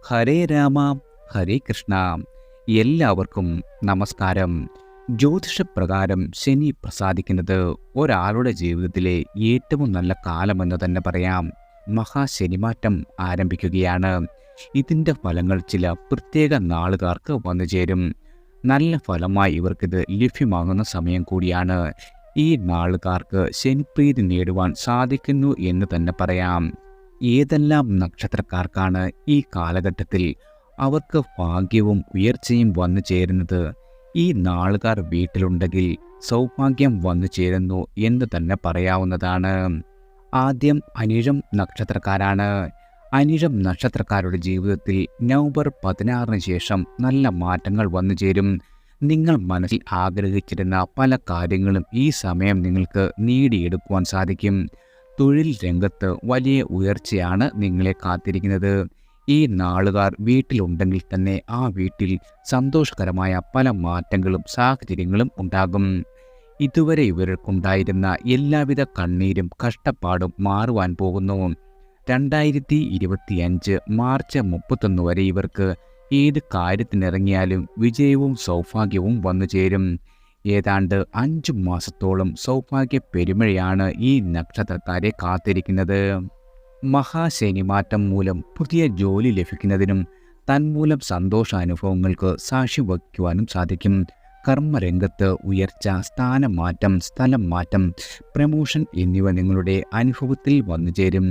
ഹരേ രാമ ഹരേ കൃഷ്ണ. എല്ലാവർക്കും നമസ്കാരം. ജ്യോതിഷപ്രകാരം ശനി പ്രസാദിക്കുന്നത് ഒരാളുടെ ജീവിതത്തിലെ ഏറ്റവും നല്ല കാലമെന്ന് തന്നെ പറയാം. മഹാശനിമാറ്റം ആരംഭിക്കുകയാണ്. ഇതിൻ്റെ ഫലങ്ങൾ ചില പ്രത്യേക നാളുകാർക്ക് വന്നു ചേരും. നല്ല ഫലമായി ഇവർക്കിത് ലഭ്യമാകുന്ന സമയം കൂടിയാണ്. ഈ നാളുകാർക്ക് ശനിപ്രീതി നേടുവാൻ സാധിക്കുന്നു എന്ന് തന്നെ പറയാം. ഏതെല്ലാം നക്ഷത്രക്കാർക്കാണ് ഈ കാലഘട്ടത്തിൽ അവർക്ക് ഭാഗ്യവും ഉയർച്ചയും വന്നു ചേരുന്നത്? ഈ നാളുകാർ വീട്ടിലുണ്ടെങ്കിൽ സൗഭാഗ്യം വന്നു ചേരുന്നു എന്ന് തന്നെ പറയാവുന്നതാണ്. ആദ്യം അനിഴം നക്ഷത്രക്കാരാണ്. അനിഴം നക്ഷത്രക്കാരുടെ ജീവിതത്തിൽ നവംബർ 16 ശേഷം നല്ല മാറ്റങ്ങൾ വന്നു ചേരും. നിങ്ങൾ മനസ്സിൽ ആഗ്രഹിച്ചിരുന്ന പല കാര്യങ്ങളും ഈ സമയം നിങ്ങൾക്ക് നേടിയെടുക്കുവാൻ സാധിക്കും. തൊഴിൽ രംഗത്ത് വലിയ ഉയർച്ചയാണ് നിങ്ങളെ കാത്തിരിക്കുന്നത്. ഈ നാളുകാർ വീട്ടിലുണ്ടെങ്കിൽ തന്നെ ആ വീട്ടിൽ സന്തോഷകരമായ പല മാറ്റങ്ങളും സാഹചര്യങ്ങളും ഉണ്ടാകും. ഇതുവരെ ഇവർക്കുണ്ടായിരുന്ന എല്ലാവിധ കണ്ണീരും കഷ്ടപ്പാടും മാറുവാൻ പോകുന്നു. 2025 മാർച്ച് 31 വരെ ഇവർക്ക് ഏത് കാര്യത്തിനിറങ്ങിയാലും വിജയവും സൗഭാഗ്യവും വന്നു ചേരും. ഏതാണ്ട് 5 മാസത്തോളം സൗഭാഗ്യ പെരുമഴയാണ് ഈ നക്ഷത്രക്കാരെ കാത്തിരിക്കുന്നത്. മഹാശനിമാറ്റം മൂലം പുതിയ ജോലി ലഭിക്കുന്നതിനും തന്മൂലം സന്തോഷാനുഭവങ്ങൾക്ക് സാക്ഷി വഹിക്കുവാനും സാധിക്കും. കർമ്മരംഗത്ത് ഉയർച്ച, സ്ഥാനമാറ്റം, സ്ഥലം മാറ്റം, പ്രമോഷൻ എന്നിവ നിങ്ങളുടെ അനുഭവത്തിൽ വന്നു ചേരും.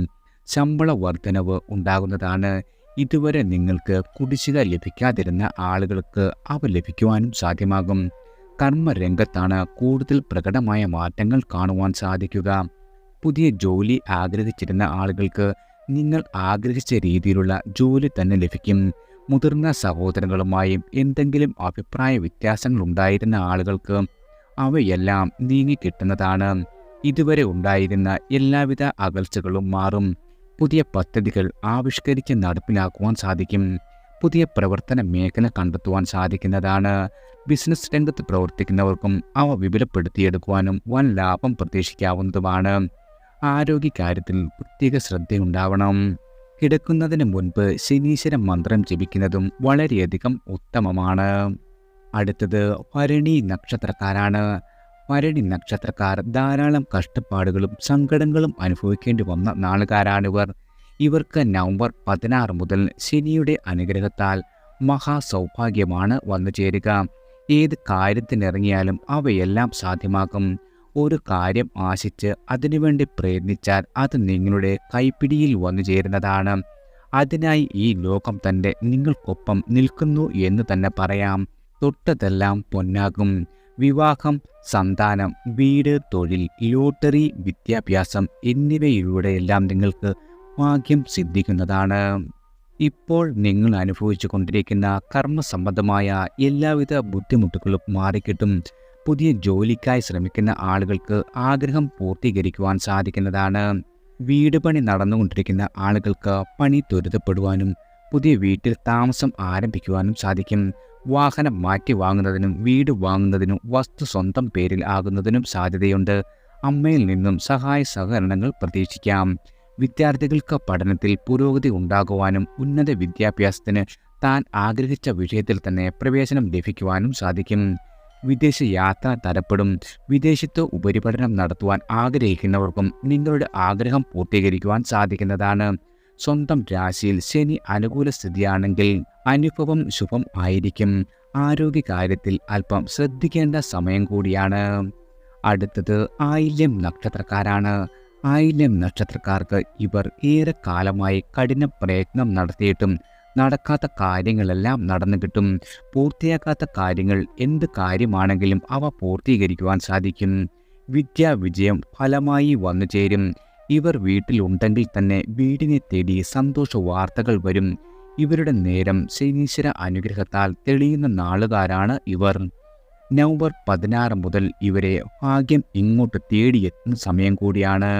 ശമ്പള വർധനവ് ഉണ്ടാകുന്നതാണ്. ഇതുവരെ നിങ്ങൾക്ക് കുടിശ്ശിക ലഭിക്കാതിരുന്ന ആളുകൾക്ക് അവ ലഭിക്കുവാനും സാധ്യമാകും. കർമ്മരംഗത്താണ് കൂടുതൽ പ്രകടമായ മാറ്റങ്ങൾ കാണുവാൻ സാധിക്കുക. പുതിയ ജോലി ആഗ്രഹിച്ചിരുന്ന ആളുകൾക്ക് നിങ്ങൾ ആഗ്രഹിച്ച രീതിയിലുള്ള ജോലി തന്നെ ലഭിക്കും. മുതിർന്ന സഹോദരങ്ങളുമായും എന്തെങ്കിലും അഭിപ്രായ വ്യത്യാസങ്ങൾ ഉണ്ടായിരുന്ന ആളുകൾക്ക് അവയെല്ലാം നീങ്ങിക്കിട്ടുന്നതാണ്. ഇതുവരെ ഉണ്ടായിരുന്ന എല്ലാവിധ അകൽച്ചകളും മാറും. പുതിയ പദ്ധതികൾ ആവിഷ്കരിച്ച് നടപ്പിലാക്കുവാൻ സാധിക്കും. പുതിയ പ്രവർത്തന മേഖല കണ്ടെത്തുവാൻ സാധിക്കുന്നതാണ്. ബിസിനസ് രംഗത്ത് പ്രവർത്തിക്കുന്നവർക്കും അവ വിപുലപ്പെടുത്തിയെടുക്കുവാനും വൻ ലാഭം പ്രതീക്ഷിക്കാവുന്നതുമാണ്. ആരോഗ്യകാര്യത്തിൽ പ്രത്യേക ശ്രദ്ധയുണ്ടാവണം. കിടക്കുന്നതിന് മുൻപ് ശനീശ്വര മന്ത്രം ജപിക്കുന്നതും വളരെയധികം ഉത്തമമാണ്. അടുത്തത് ഭരണി നക്ഷത്രക്കാരാണ്. ഭരണി നക്ഷത്രക്കാർ ധാരാളം കഷ്ടപ്പാടുകളും സങ്കടങ്ങളും അനുഭവിക്കേണ്ടി വന്ന നാളുകാരാണിവർ. ഇവർക്ക് നവംബർ 16 മുതൽ ശനിയുടെ അനുഗ്രഹത്താൽ മഹാസൗഭാഗ്യമാണ് വന്നു ചേരുക. ഏത് കാര്യത്തിനിറങ്ങിയാലും അവയെല്ലാം സാധ്യമാകും. ഒരു കാര്യം ആശിച്ച് അതിനുവേണ്ടി പ്രയത്നിച്ചാൽ അത് നിങ്ങളുടെ കൈപ്പിടിയിൽ വന്നു ചേരുന്നതാണ്. അതിനായി ഈ ലോകം തന്നെ നിങ്ങൾക്കൊപ്പം നിൽക്കുന്നു എന്ന് തന്നെ പറയാം. തൊട്ടതെല്ലാം പൊന്നാകും. വിവാഹം, സന്താനം, വീട്, തൊഴിൽ, ലോട്ടറി, വിദ്യാഭ്യാസം എന്നിവയിലൂടെയെല്ലാം നിങ്ങൾക്ക് ഭാഗ്യം സിദ്ധിക്കുന്നതാണ്. ഇപ്പോൾ നിങ്ങൾ അനുഭവിച്ചു കൊണ്ടിരിക്കുന്ന കർമ്മസംബന്ധമായ എല്ലാവിധ ബുദ്ധിമുട്ടുകളും മാറിക്കിട്ടും. പുതിയ ജോലിക്കായി ശ്രമിക്കുന്ന ആളുകൾക്ക് ആഗ്രഹം പൂർത്തീകരിക്കുവാൻ സാധിക്കുന്നതാണ്. വീട് പണി നടന്നുകൊണ്ടിരിക്കുന്ന ആളുകൾക്ക് പണി ത്വരിതപ്പെടുവാനും പുതിയ വീട്ടിൽ താമസം ആരംഭിക്കുവാനും സാധിക്കും. വാഹനം മാറ്റി വാങ്ങുന്നതിനും വീട് വാങ്ങുന്നതിനും വസ്തു സ്വന്തം പേരിൽ ആകുന്നതിനും സാധ്യതയുണ്ട്. അമ്മയിൽ നിന്നും സഹായ സഹകരണങ്ങൾ പ്രതീക്ഷിക്കാം. വിദ്യാർത്ഥികൾക്ക് പഠനത്തിൽ പുരോഗതി ഉണ്ടാകുവാനും ഉന്നത വിദ്യാഭ്യാസത്തിന് താൻ ആഗ്രഹിച്ച വിഷയത്തിൽ തന്നെ പ്രവേശനം ലഭിക്കുവാനും സാധിക്കും. വിദേശ യാത്ര തരപ്പെടും. വിദേശത്ത് ഉപരിപഠനം നടത്തുവാൻ ആഗ്രഹിക്കുന്നവർക്കും നിങ്ങളുടെ ആഗ്രഹം പൂർത്തീകരിക്കുവാൻ സാധിക്കുന്നതാണ്. സ്വന്തം രാശിയിൽ ശനി അനുകൂല സ്ഥിതിയാണെങ്കിൽ അനുഭവം ശുഭം ആയിരിക്കും. ആരോഗ്യകാര്യത്തിൽ അല്പം ശ്രദ്ധിക്കേണ്ട സമയം കൂടിയാണ്. അടുത്തത് ആയില്യം നക്ഷത്രക്കാരാണ്. ആയില്യം നക്ഷത്രക്കാർക്ക് ഇവർ ഏറെക്കാലമായി കഠിന പ്രയത്നം നടത്തിയിട്ടും നടക്കാത്ത കാര്യങ്ങളെല്ലാം നടന്നു കിട്ടും. പൂർത്തിയാക്കാത്ത കാര്യങ്ങൾ എന്ത് കാര്യമാണെങ്കിലും അവ പൂർത്തീകരിക്കുവാൻ സാധിക്കും. വിദ്യാവിജയം ഫലമായി വന്നു ചേരും. ഇവർ വീട്ടിലുണ്ടെങ്കിൽ തന്നെ വീടിനെ തേടി സന്തോഷ വാർത്തകൾ വരും. ഇവരുടെ നേരം ശനീശ്വര അനുഗ്രഹത്താൽ തെളിയുന്ന നാളുകാരാണ് ഇവർ. നവംബർ 16 മുതൽ ഇവരെ ഭാഗ്യം ഇങ്ങോട്ട് തേടിയെത്തുന്ന സമയം കൂടിയാണ്.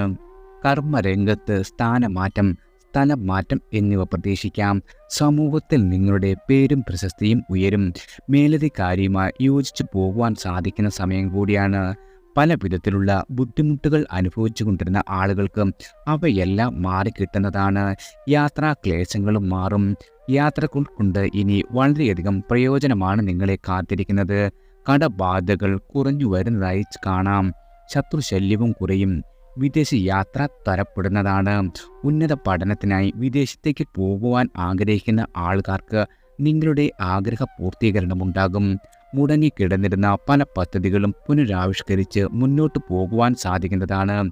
കർമ്മരംഗത്ത് സ്ഥാനമാറ്റം, സ്ഥലം മാറ്റം എന്നിവ പ്രതീക്ഷിക്കാം. സമൂഹത്തിൽ നിങ്ങളുടെ പേരും പ്രശസ്തിയും ഉയരും. മേലധികാരിയുമായി യോജിച്ചു പോകുവാൻ സാധിക്കുന്ന സമയം കൂടിയാണ്. പല വിധത്തിലുള്ള ബുദ്ധിമുട്ടുകൾ അനുഭവിച്ചു കൊണ്ടിരുന്ന ആളുകൾക്ക് അവയെല്ലാം മാറിക്കിട്ടുന്നതാണ്. യാത്രാ ക്ലേശങ്ങളും മാറും. യാത്രകൾ കൊണ്ട് ഇനി വളരെയധികം പ്രയോജനമാണ് നിങ്ങളെ കാത്തിരിക്കുന്നത്. കടബാധകൾ കുറഞ്ഞു വരുന്നതായി കാണാം. ശത്രുശല്യവും കുറയും. വിദേശ യാത്ര തരപ്പെടുന്നതാണ്. ഉന്നത പഠനത്തിനായി വിദേശത്തേക്ക് പോകുവാൻ ആഗ്രഹിക്കുന്ന ആൾക്കാർക്ക് നിങ്ങളുടെ ആഗ്രഹ പൂർത്തീകരണമുണ്ടാകും. മുടങ്ങിക്കിടന്നിരുന്ന പല പദ്ധതികളും പുനരാവിഷ്കരിച്ച് മുന്നോട്ട് പോകുവാൻ സാധിക്കുന്നതാണ്.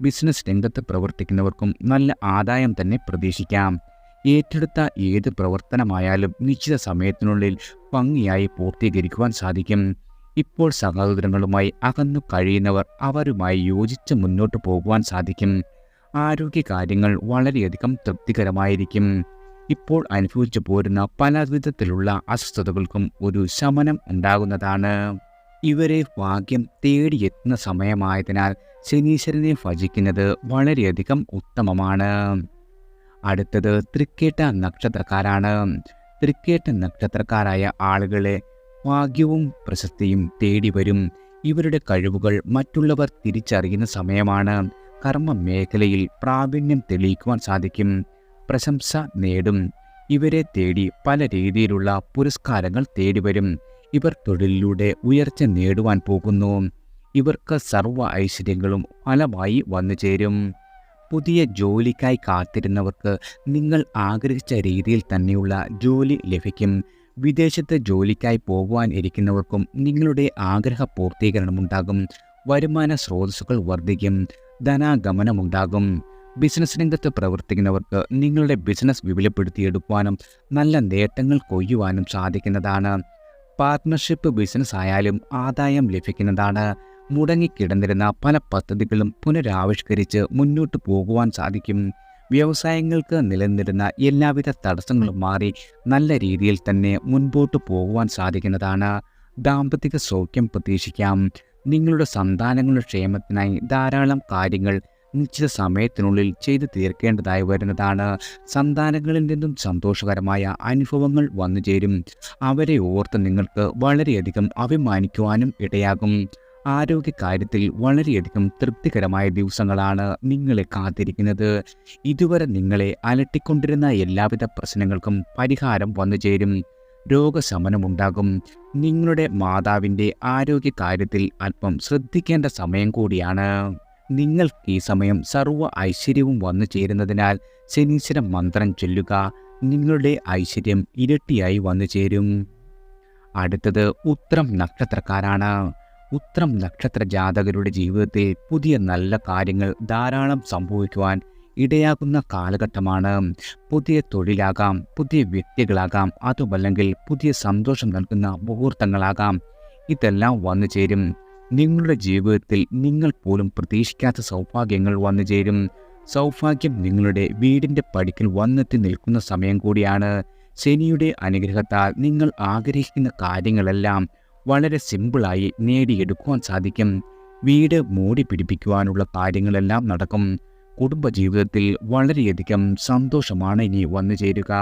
ബിസിനസ് രംഗത്ത് പ്രവർത്തിക്കുന്നവർക്കും നല്ല ആദായം തന്നെ പ്രതീക്ഷിക്കാം. ഏറ്റെടുത്ത ഏത് പ്രവർത്തനമായാലും നിശ്ചിത സമയത്തിനുള്ളിൽ ഭംഗിയായി പൂർത്തീകരിക്കുവാൻ സാധിക്കും. ഇപ്പോൾ സഹോദരങ്ങളുമായി അകന്നു കഴിയുന്നവർ അവരുമായി യോജിച്ച് മുന്നോട്ട് പോകുവാൻ സാധിക്കും. ആരോഗ്യകാര്യങ്ങൾ വളരെയധികം തൃപ്തികരമായിരിക്കും. ഇപ്പോൾ അനുഭവിച്ചു പോരുന്ന പല വിധത്തിലുള്ള അസ്വസ്ഥതകൾക്കും ഒരു ശമനം ഉണ്ടാകുന്നതാണ്. ഇവരെ ഭാഗ്യം തേടിയെത്തുന്ന സമയമായതിനാൽ ശനീശ്വരനെ ഭജിക്കുന്നത് വളരെയധികം ഉത്തമമാണ്. അടുത്തത് തൃക്കേട്ട നക്ഷത്രക്കാരാണ്. തൃക്കേട്ട നക്ഷത്രക്കാരായ ആളുകളെ ഭാഗ്യവും പ്രശസ്തിയും തേടി വരും. ഇവരുടെ കഴിവുകൾ മറ്റുള്ളവർ തിരിച്ചറിയുന്ന സമയമാണ്. കർമ്മ മേഖലയിൽ പ്രാവീണ്യം തെളിയിക്കുവാൻ സാധിക്കും. പ്രശംസ നേടും. ഇവരെ തേടി പല രീതിയിലുള്ള പുരസ്കാരങ്ങൾ തേടിവരും. ഇവർ തൊഴിലിലൂടെ ഉയർച്ച നേടുവാൻ പോകുന്നു. ഇവർക്ക് സർവ്വ ഐശ്വര്യങ്ങളും ഫലമായി വന്നു ചേരും. പുതിയ ജോലിക്കായി കാത്തിരുന്നവർക്ക് നിങ്ങൾ ആഗ്രഹിച്ച രീതിയിൽ തന്നെയുള്ള ജോലി ലഭിക്കും. വിദേശത്ത് ജോലിക്കായി പോകുവാൻ ഇരിക്കുന്നവർക്കും നിങ്ങളുടെ ആഗ്രഹ പൂർത്തീകരണമുണ്ടാകും. വരുമാന സ്രോതസ്സുകൾ വർദ്ധിക്കും. ധനാഗമനമുണ്ടാകും. ബിസിനസ് രംഗത്ത് പ്രവർത്തിക്കുന്നവർക്ക് നിങ്ങളുടെ ബിസിനസ് വിപുലപ്പെടുത്തിയെടുക്കുവാനും നല്ല നേട്ടങ്ങൾ കൊയ്യുവാനും സാധിക്കുന്നതാണ്. പാർട്ട്ണർഷിപ്പ് ബിസിനസ് ആയാലും ആദായം ലഭിക്കുന്നതാണ്. മുടങ്ങിക്കിടന്നിരുന്ന പല പദ്ധതികളും പുനരാവിഷ്കരിച്ച് മുന്നോട്ട് പോകുവാൻ സാധിക്കും. വ്യവസായങ്ങൾക്ക് നിലനിന്നിരുന്ന എല്ലാവിധ തടസ്സങ്ങളും മാറി നല്ല രീതിയിൽ തന്നെ മുൻപോട്ട് പോകുവാൻ സാധിക്കുന്നതാണ്. ദാമ്പത്തിക സൗഖ്യം പ്രതീക്ഷിക്കാം. നിങ്ങളുടെ സന്താനങ്ങളുടെ ക്ഷേമത്തിനായി ധാരാളം കാര്യങ്ങൾ നിശ്ചിത സമയത്തിനുള്ളിൽ ചെയ്തു തീർക്കേണ്ടതായി വരുന്നതാണ്. സന്താനങ്ങളിൽ നിന്നും സന്തോഷകരമായ അനുഭവങ്ങൾ വന്നു ചേരും. അവരെ ഓർത്ത് നിങ്ങൾക്ക് വളരെയധികം അഭിമാനിക്കുവാനും ഇടയാകും. ആരോഗ്യകാര്യത്തിൽ വളരെയധികം തൃപ്തികരമായ ദിവസങ്ങളാണ് നിങ്ങളെ കാത്തിരിക്കുന്നത്. ഇതുവരെ നിങ്ങളെ അലട്ടിക്കൊണ്ടിരുന്ന എല്ലാവിധ പ്രശ്നങ്ങൾക്കും പരിഹാരം വന്നു ചേരും. രോഗശമനമുണ്ടാകും. നിങ്ങളുടെ മാതാവിൻ്റെ ആരോഗ്യകാര്യത്തിൽ അല്പം ശ്രദ്ധിക്കേണ്ട സമയം കൂടിയാണ്. നിങ്ങൾക്ക് ഈ സമയം സർവ്വ ഐശ്വര്യവും വന്നു ചേരുന്നതിനാൽ ശനീശ്വര മന്ത്രം ചൊല്ലുക. നിങ്ങളുടെ ഐശ്വര്യം ഇരട്ടിയായി വന്നു ചേരും. അടുത്തത് ഉത്രം നക്ഷത്രക്കാരാണ്. ഉത്രം നക്ഷത്ര ജാതകരുടെ ജീവിതത്തിൽ പുതിയ നല്ല കാര്യങ്ങൾ ധാരാളം സംഭവിക്കുവാൻ ഇടയാകുന്ന കാലഘട്ടമാണ്. പുതിയ തൊഴിലാകാം, പുതിയ വ്യക്തികളാകാം, അതുമല്ലെങ്കിൽ പുതിയ സന്തോഷം നൽകുന്ന മുഹൂർത്തങ്ങളാകാം. ഇതെല്ലാം വന്നു ചേരും. നിങ്ങളുടെ ജീവിതത്തിൽ നിങ്ങൾ പോലും പ്രതീക്ഷിക്കാത്ത സൗഭാഗ്യങ്ങൾ വന്നു ചേരും. സൗഭാഗ്യം നിങ്ങളുടെ വീടിൻ്റെ പടിക്കൽ വന്നെത്തി നിൽക്കുന്ന സമയം കൂടിയാണ്. ശനിയുടെ അനുഗ്രഹത്താൽ നിങ്ങൾ ആഗ്രഹിക്കുന്ന കാര്യങ്ങളെല്ലാം വളരെ സിമ്പിളായി നേടിയെടുക്കുവാൻ സാധിക്കും. വീട് മൂടി പിടിപ്പിക്കുവാനുള്ള കാര്യങ്ങളെല്ലാം നടക്കും. കുടുംബജീവിതത്തിൽ വളരെയധികം സന്തോഷമാണ് ഇനി വന്നു ചേരുക.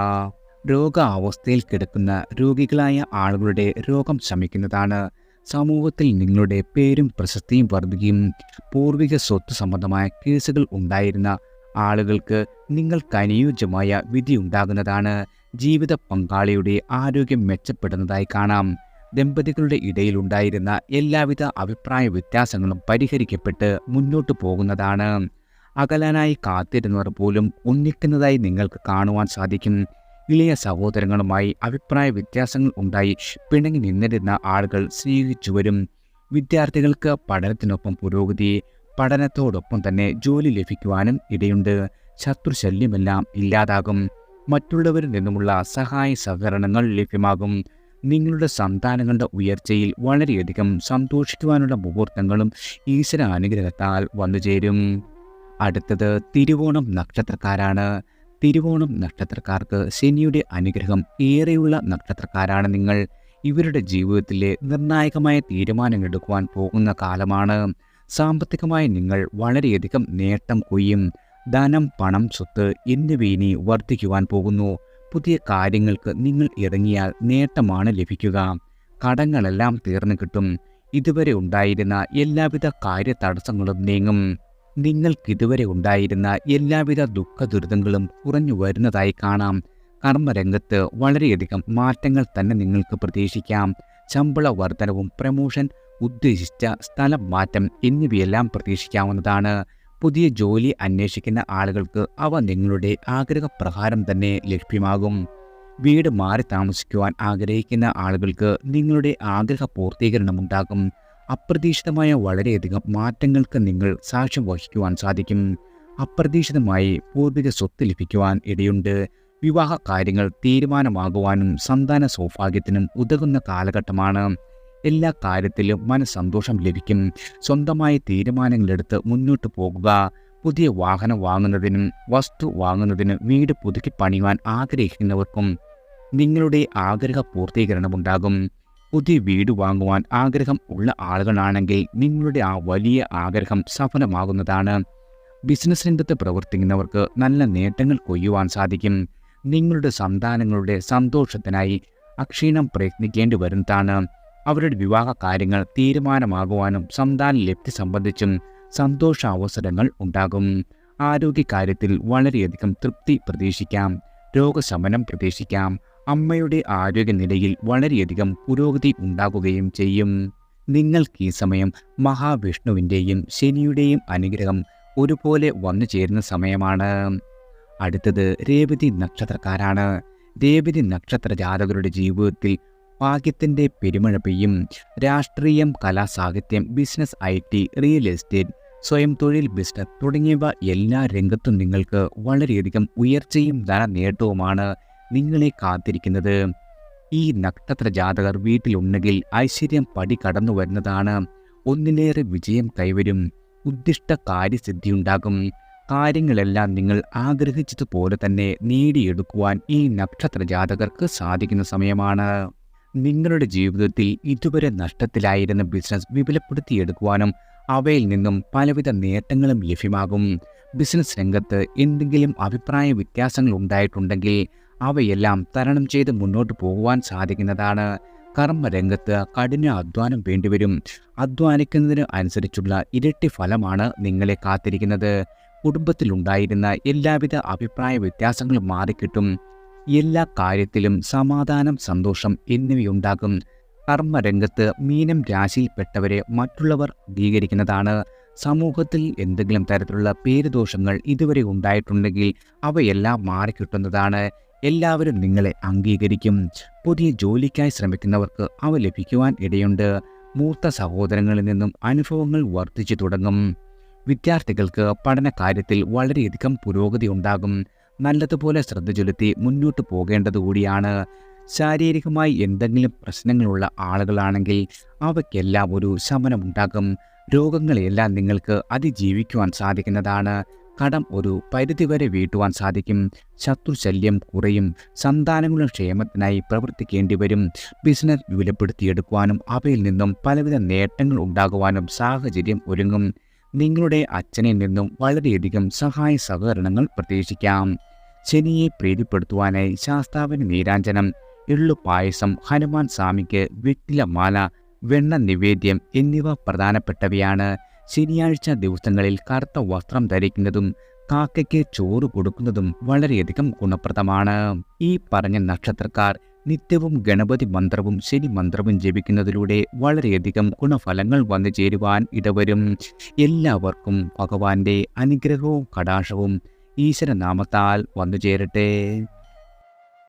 രോഗാവസ്ഥയിൽ കിടക്കുന്ന രോഗികളായ ആളുകളുടെ രോഗം ശമിക്കുന്നതാണ്. സമൂഹത്തിൽ നിങ്ങളുടെ പേരും പ്രശസ്തിയും വർദ്ധിക്കും. പൂർവിക സ്വത്ത് സംബന്ധമായ കേസുകൾ ഉണ്ടായിരുന്ന ആളുകൾക്ക് നിങ്ങൾക്ക് അനുയോജ്യമായ വിധി ഉണ്ടാകുന്നതാണ്. ജീവിത പങ്കാളിയുടെ ആരോഗ്യം മെച്ചപ്പെടുന്നതായി കാണാം. ദമ്പതികളുടെ ഇടയിലുണ്ടായിരുന്ന എല്ലാവിധ അഭിപ്രായ വ്യത്യാസങ്ങളും പരിഹരിക്കപ്പെട്ട് മുന്നോട്ടു പോകുന്നതാണ്. അകലാനായി കാത്തിരുന്നവർ പോലും ഒന്നിക്കുന്നതായി നിങ്ങൾക്ക് കാണുവാൻ സാധിക്കും. ഇളയ സഹോദരങ്ങളുമായി അഭിപ്രായ വ്യത്യാസങ്ങൾ ഉണ്ടായി പിണങ്ങി നിന്നിരുന്ന ആളുകൾ സ്നേഹിച്ചു വരും. വിദ്യാർത്ഥികൾക്ക് പഠനത്തിനൊപ്പം പുരോഗതി, പഠനത്തോടൊപ്പം തന്നെ ജോലി ലഭിക്കുവാനും ഇടയുണ്ട്. ശത്രുശല്യമെല്ലാം ഇല്ലാതാകും. മറ്റുള്ളവരിൽ നിന്നുമുള്ള സഹായ സഹകരണങ്ങൾ ലഭ്യമാകും. നിങ്ങളുടെ സന്താനങ്ങളുടെ ഉയർച്ചയിൽ വളരെയധികം സന്തോഷിക്കുവാനുള്ള മുഹൂർത്തങ്ങളും ഈശ്വര അനുഗ്രഹത്താൽ വന്നുചേരും. അടുത്തത് തിരുവോണം നക്ഷത്രക്കാരാണ്. തിരുവോണം നക്ഷത്രക്കാർക്ക് ശനിയുടെ അനുഗ്രഹം ഏറെയുള്ള നക്ഷത്രക്കാരാണ് നിങ്ങൾ. ഇവരുടെ ജീവിതത്തിലെ നിർണായകമായ തീരുമാനങ്ങളെടുക്കുവാൻ പോകുന്ന കാലമാണ്. സാമ്പത്തികമായി നിങ്ങൾ വളരെയധികം നേട്ടം കൊയ്യും. ധനം, പണം, സ്വത്ത് എന്നിവയിനി വർദ്ധിക്കുവാൻ പോകുന്നു. പുതിയ കാര്യങ്ങൾക്ക് നിങ്ങൾ ഇറങ്ങിയാൽ നേട്ടമാണ് ലഭിക്കുക. കടങ്ങളെല്ലാം തീർന്നു കിട്ടും. ഇതുവരെ ഉണ്ടായിരുന്ന എല്ലാവിധ കാര്യതടസ്സങ്ങളും നീങ്ങും. നിങ്ങൾക്കിതുവരെ ഉണ്ടായിരുന്ന എല്ലാവിധ ദുഃഖ ദുരിതങ്ങളും കുറഞ്ഞു വരുന്നതായി കാണാം. കർമ്മരംഗത്ത് വളരെയധികം മാറ്റങ്ങൾ തന്നെ നിങ്ങൾക്ക് പ്രതീക്ഷിക്കാം. ശമ്പള വർധനവും പ്രമോഷൻ, ഉദ്ദേശിച്ച സ്ഥലം മാറ്റം എന്നിവയെല്ലാം പ്രതീക്ഷിക്കാവുന്നതാണ്. പുതിയ ജോലി അന്വേഷിക്കുന്ന ആളുകൾക്ക് അവ നിങ്ങളുടെ ആഗ്രഹപ്രകാരം തന്നെ ലഭ്യമാകും. വീട് മാറി താമസിക്കുവാൻ ആഗ്രഹിക്കുന്ന ആളുകൾക്ക് നിങ്ങളുടെ ആഗ്രഹ പൂർത്തീകരണമുണ്ടാകും. അപ്രതീക്ഷിതമായ വളരെയധികം മാറ്റങ്ങൾക്ക് നിങ്ങൾ സാക്ഷ്യം വഹിക്കുവാൻ സാധിക്കും. അപ്രതീക്ഷിതമായി പൂർവിക സ്വത്ത് ലഭിക്കുവാൻ ഇടയുണ്ട്. വിവാഹ കാര്യങ്ങൾ തീരുമാനമാകുവാനും സന്താന സൗഭാഗ്യത്തിനും ഉതകുന്ന കാലഘട്ടമാണ്. എല്ലാ കാര്യത്തിലും മനസ്സന്തോഷം ലഭിക്കും. സ്വന്തമായ തീരുമാനങ്ങളെടുത്ത് മുന്നോട്ട് പോകുക. പുതിയ വാഹനം വാങ്ങുന്നതിനും വസ്തു വാങ്ങുന്നതിനും വീട് പുതുക്കി പണിയുവാൻ ആഗ്രഹിക്കുന്നവർക്കും നിങ്ങളുടെ ആഗ്രഹ പൂർത്തീകരണമുണ്ടാകും. പുതിയ വീട് വാങ്ങുവാൻ ആഗ്രഹം ഉള്ള ആളുകളാണെങ്കിൽ നിങ്ങളുടെ ആ വലിയ ആഗ്രഹം സഫലമാകുന്നതാണ്. ബിസിനസ് രംഗത്ത് പ്രവർത്തിക്കുന്നവർക്ക് നല്ല നേട്ടങ്ങൾ കൊയ്യുവാൻ സാധിക്കും. നിങ്ങളുടെ സന്താനങ്ങളുടെ സന്തോഷത്തിനായി അക്ഷീണം പ്രയത്നിക്കേണ്ടി വരുന്നതാണ്. അവരുടെ വിവാഹ കാര്യങ്ങൾ തീരുമാനമാകുവാനും സന്താന ലബ്ധി സംബന്ധിച്ചും സന്തോഷാവസരങ്ങൾ ഉണ്ടാകും. ആരോഗ്യകാര്യത്തിൽ വളരെയധികം തൃപ്തി പ്രതീക്ഷിക്കാം. രോഗശമനം പ്രതീക്ഷിക്കാം. അമ്മയുടെ ആരോഗ്യനിലയിൽ വളരെയധികം പുരോഗതി ഉണ്ടാകുകയും ചെയ്യും. നിങ്ങൾക്ക് ഈ സമയം മഹാവിഷ്ണുവിൻ്റെയും ശനിയുടെയും അനുഗ്രഹം ഒരുപോലെ വന്നു ചേരുന്ന സമയമാണ്. അടുത്തത് രേവതി നക്ഷത്രക്കാരാണ്. രേവതി നക്ഷത്ര ജാതകരുടെ ജീവിതത്തിൽ ഭാഗ്യത്തിൻ്റെ പെരുമഴ പെയ്യും. രാഷ്ട്രീയം, കലാ, സാഹിത്യം, ബിസിനസ്, IT, റിയൽ എസ്റ്റേറ്റ്, സ്വയം തൊഴിൽ, ബിസിനസ് തുടങ്ങിയവ എല്ലാ രംഗത്തും നിങ്ങൾക്ക് വളരെയധികം ഉയർച്ചയും ധനനേട്ടവുമാണ് നിങ്ങളെ കാത്തിരിക്കുന്നത്. ഈ നക്ഷത്ര ജാതകർ വീട്ടിലുണ്ടെങ്കിൽ ഐശ്വര്യം പടി കടന്നു വരുന്നതാണ്. ഒന്നിലേറെ വിജയം കൈവരും. ഉദ്ദിഷ്ട കാര്യസിദ്ധിയുണ്ടാകും. കാര്യങ്ങളെല്ലാം നിങ്ങൾ ആഗ്രഹിച്ചതുപോലെ തന്നെ നേടിയെടുക്കുവാൻ ഈ നക്ഷത്ര ജാതകർക്ക് സാധിക്കുന്ന സമയമാണ്. നിങ്ങളുടെ ജീവിതത്തിൽ ഇതുവരെ നഷ്ടത്തിലായിരുന്ന ബിസിനസ് വിപുലപ്പെടുത്തിയെടുക്കുവാനും അവയിൽ നിന്നും പലവിധ നേട്ടങ്ങളും ലഭ്യമാകും. ബിസിനസ് രംഗത്ത് എന്തെങ്കിലും അഭിപ്രായ വ്യത്യാസങ്ങൾ ഉണ്ടായിട്ടുണ്ടെങ്കിൽ അവയെല്ലാം തരണം ചെയ്ത് മുന്നോട്ട് പോകുവാൻ സാധിക്കുന്നതാണ്. കർമ്മരംഗത്ത് കഠിന അധ്വാനം വേണ്ടിവരും. അധ്വാനിക്കുന്നതിന് അനുസരിച്ചുള്ള ഇരട്ടി ഫലമാണ് നിങ്ങളെ കാത്തിരിക്കുന്നത്. കുടുംബത്തിലുണ്ടായിരുന്ന എല്ലാവിധ അഭിപ്രായ വ്യത്യാസങ്ങളും മാറിക്കിട്ടും. എല്ലാ കാര്യത്തിലും സമാധാനം, സന്തോഷം എന്നിവയുണ്ടാകും. കർമ്മരംഗത്ത് മീനം രാശിയിൽപ്പെട്ടവരെ മറ്റുള്ളവർ അംഗീകരിക്കുന്നതാണ്. സമൂഹത്തിൽ എന്തെങ്കിലും തരത്തിലുള്ള പേരുദോഷങ്ങൾ ഇതുവരെ ഉണ്ടായിട്ടുണ്ടെങ്കിൽ അവയെല്ലാം മാറിക്കിട്ടുന്നതാണ്. എല്ലാവരും നിങ്ങളെ അംഗീകരിക്കും. പുതിയ ജോലിക്കായി ശ്രമിക്കുന്നവർക്ക് അവ ലഭിക്കുവാൻ ഇടയുണ്ട്. മൂത്ത സഹോദരങ്ങളിൽ നിന്നും അനുഭവങ്ങൾ വർദ്ധിച്ചു തുടങ്ങും. വിദ്യാർത്ഥികൾക്ക് പഠന കാര്യത്തിൽ വളരെയധികം പുരോഗതി ഉണ്ടാകും. നല്ലതുപോലെ ശ്രദ്ധ ചെലുത്തി മുന്നോട്ട് പോകേണ്ടതുകൂടിയാണ്. ശാരീരികമായി എന്തെങ്കിലും പ്രശ്നങ്ങളുള്ള ആളുകളാണെങ്കിൽ അവയ്ക്കെല്ലാം ഒരു ശമനമുണ്ടാകും. രോഗങ്ങളെല്ലാം നിങ്ങൾക്ക് അതിജീവിക്കുവാൻ സാധിക്കുന്നതാണ്. കടം ഒരു പരിധിവരെ വീട്ടുവാൻ സാധിക്കും. ശത്രുശല്യം കുറയും. സന്താനങ്ങളുടെ ക്ഷേമത്തിനായി പ്രവർത്തിക്കേണ്ടി വരും. ബിസിനസ് വിപുലപ്പെടുത്തിയെടുക്കുവാനും അവയിൽ നിന്നും പലവിധ നേട്ടങ്ങൾ ഉണ്ടാകുവാനും സാഹചര്യം ഒരുങ്ങും. നിങ്ങളുടെ അച്ഛനിൽ നിന്നും വളരെയധികം സഹായ സഹകരണങ്ങൾ പ്രതീക്ഷിക്കാം. ശനിയെ പ്രീതിപ്പെടുത്തുവാനായി ശാസ്താവിന് നീരാഞ്ജനം, എള്ളുപായസം, ഹനുമാൻ സ്വാമിക്ക് വെറ്റിലമാല, വെണ്ണ നിവേദ്യം എന്നിവ പ്രധാനപ്പെട്ടവയാണ്. ശനിയാഴ്ച ദിവസങ്ങളിൽ കറുത്ത വസ്ത്രം ധരിക്കുന്നതും കാക്കയ്ക്ക് ചോറ് കൊടുക്കുന്നതും വളരെയധികം ഗുണപ്രദമാണ്. ഈ പറഞ്ഞ നക്ഷത്രക്കാർ നിത്യവും ഗണപതി മന്ത്രവും ശനി മന്ത്രവും ജപിക്കുന്നതിലൂടെ വളരെയധികം ഗുണഫലങ്ങൾ വന്നു ചേരുവാൻ ഇടവരും. എല്ലാവർക്കും ഭഗവാന്റെ അനുഗ്രഹവും കടാക്ഷവും ഈശ്വരനാമത്താൽ വന്നു ചേരട്ടെ.